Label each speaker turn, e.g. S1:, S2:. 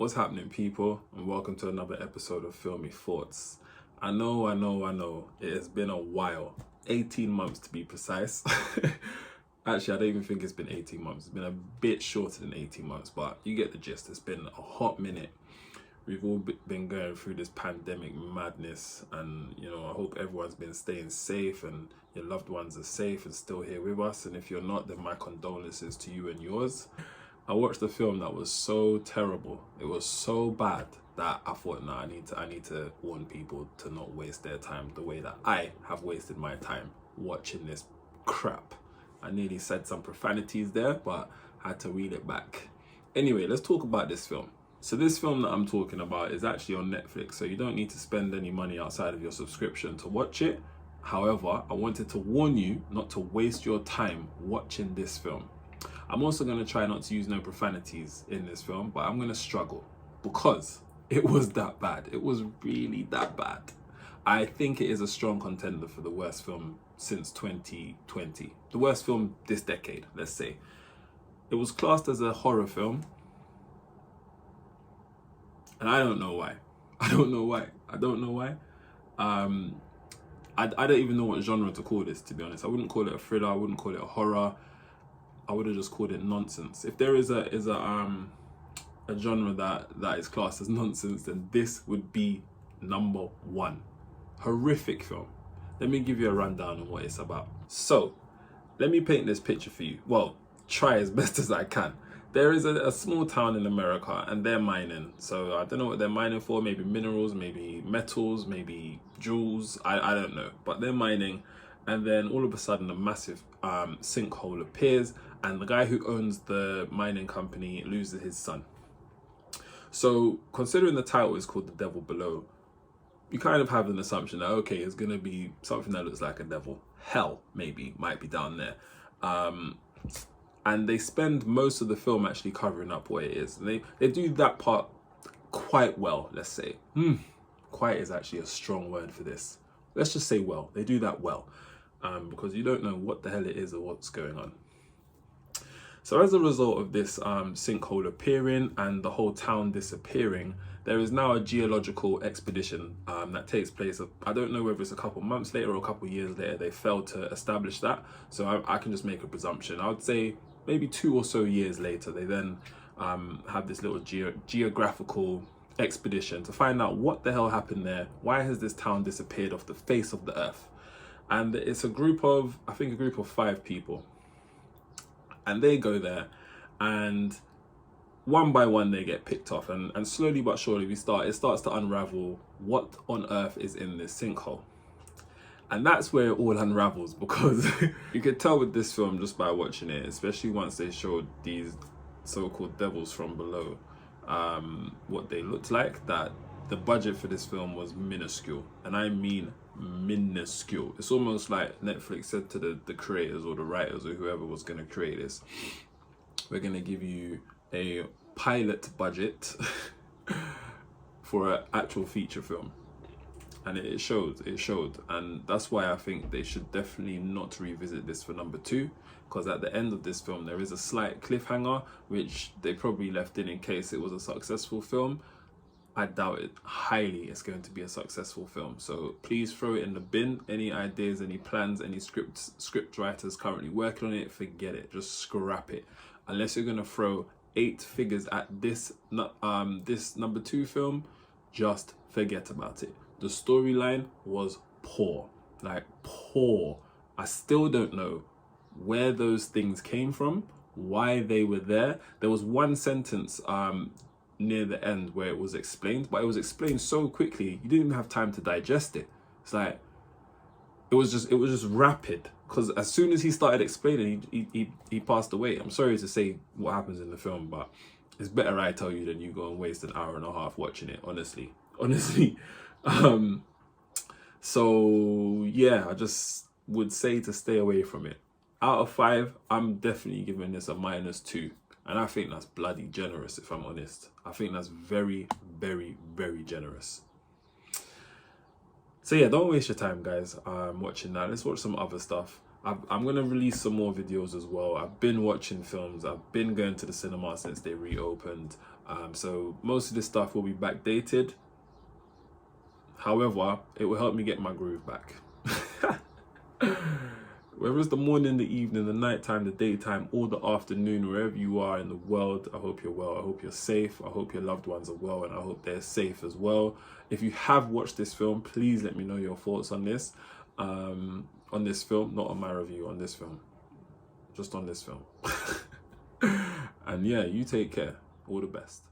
S1: What's happening, people, and welcome to another episode of Filmy Thoughts. I know, it has been a while, 18 months to be precise. Actually, I don't even think it's been 18 months. It's been a bit shorter than 18 months, but you get the gist. It's been a hot minute. We've all been going through this pandemic madness, and I hope everyone's been staying safe and your loved ones are safe and still here with us. And if you're not, then my condolences to you and yours. I watched a film that was so terrible. It was so bad that I thought, nah, I need to warn people to not waste their time the way that I have wasted my time watching this crap. I nearly said some profanities there, but I had to reel it back. Anyway, let's talk about this film. So this film that I'm talking about is actually on Netflix, so you don't need to spend any money outside of your subscription to watch it. However, I wanted to warn you not to waste your time watching this film. I'm also going to try not to use no profanities in this film, but I'm going to struggle because it was that bad. It was really that bad. I think it is a strong contender for the worst film since 2020. The worst film this decade, let's say. It was classed as a horror film. And I don't know why. I don't know why. I don't even know what genre to call this, to be honest. I wouldn't call it a thriller. I wouldn't call it a horror. I would have just called it nonsense. If there is a genre that is classed as nonsense, then this would be number one. Horrific film. Let me give you a rundown on what it's about. So, let me paint this picture for you. Well, try as best as I can. There is a small town in America and they're mining. So I don't know what they're mining for. Maybe minerals, maybe metals, maybe jewels. I don't know. But they're mining. And then all of a sudden a massive sinkhole appears and the guy who owns the mining company loses his son. So considering the title is called The Devil Below, you kind of have an assumption that, okay, it's going to be something that looks like a devil. Hell, maybe, might be down there. And they spend most of the film actually covering up what it is. And they do that part quite well, let's say. Quite is actually a strong word for this. Let's just say well. They do that well. Because you don't know what the hell it is or what's going on. So as a result of this sinkhole appearing and the whole town disappearing, there is now a geological expedition that takes place. I don't know whether it's a couple months later or a couple years later. They failed to establish that. So I can just make a presumption. I would say maybe 2 or so years later, they then have this little geographical expedition to find out what the hell happened there. Why has this town disappeared off the face of the earth? And it's a group of 5 people. And they go there and one by one they get picked off. And slowly but surely it starts to unravel what on earth is in this sinkhole. And that's where it all unravels, because you could tell with this film just by watching it, especially once they showed these so-called devils from below, what they looked like, that the budget for this film was minuscule. And I mean minuscule. It's almost like Netflix said to the creators or the writers or whoever was going to create this, we're going to give you a pilot budget for an actual feature film. And it showed. And that's why I think they should definitely not revisit this for number 2, because at the end of this film there is a slight cliffhanger which they probably left in case it was a successful film. I doubt it highly it's going to be a successful film. So please throw it in the bin. Any ideas, any plans, any script writers currently working on it, forget it. Just scrap it. Unless you're going to throw 8 figures at this number 2 film, just forget about it. The storyline was poor. Like, poor. I still don't know where those things came from, why they were there. There was one sentence near the end where it was explained, but it was explained so quickly you didn't even have time to digest it. It's like it was just rapid, because as soon as he started explaining, he passed away. I'm sorry to say what happens in the film, but it's better I tell you than you go and waste an hour and a half watching it, honestly. So yeah, I just would say to stay away from it. Out of 5, I'm definitely giving this a -2. And I think that's bloody generous, if I'm honest. I think that's very, very, very generous. So yeah, don't waste your time, guys, watching that. Let's watch some other stuff. I'm gonna release some more videos as well. I've been watching films. I've been going to the cinema since they reopened. So most of this stuff will be backdated. However, it will help me get my groove back. Whether it's the morning, the evening, the nighttime, the daytime, or the afternoon, wherever you are in the world, I hope you're well. I hope you're safe. I hope your loved ones are well, and I hope they're safe as well. If you have watched this film, please let me know your thoughts on this. On this film, not on my review, on this film. Just on this film. And yeah, you take care. All the best.